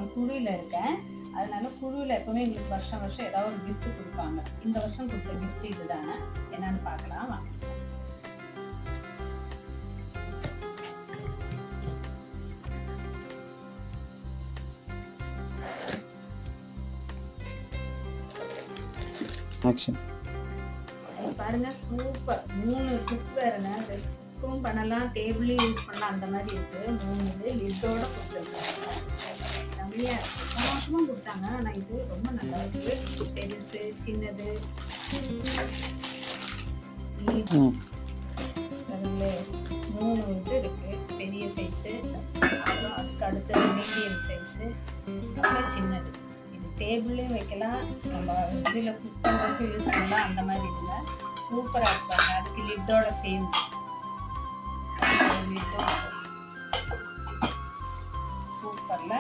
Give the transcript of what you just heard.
நான் குழுவில் இருக்கேன். அதனால குழுவில் எப்பவுமே எங்களுக்கு வருஷம் வருஷம் ஏதாவது ஒரு gift கொடுப்பாங்க. இந்த வருஷம் கொடுத்த gift இதுதானே, என்னன்னு பார்க்கலாம் வாங்க. ஆக்ஷன். பாருங்க, சூப்பர். 3 குக் வேறுங்க. குக்கும் பண்ணலாம், டேபிளையும் யூஸ் பண்ணலாம், அந்த மாதிரி இருக்கு. 3 இது லிட்டோட கொடுத்துருக்காங்க. நிறைய சந்தோஷமும் கொடுத்தாங்க. ஆனால் இது ரொம்ப நல்லா இருக்கு. பெருசு, சின்னது, அதுல 3 இது இருக்கு. பெரிய சைஸு, அப்புறம் அதுக்கு அடுத்தது மீடியம் சைஸு, அப்புறம் சின்னது. இது டேபிளையும் வைக்கலாம், நம்ம இதில் குக் பண்ணுறதுக்கு யூஸ் பண்ணலாம், அந்த மாதிரி இதுங்க. சூப்பராக இருப்பாங்க. அதுக்கு லிட்டோட சேர்ந்து லிட்டோட சூப்பரில்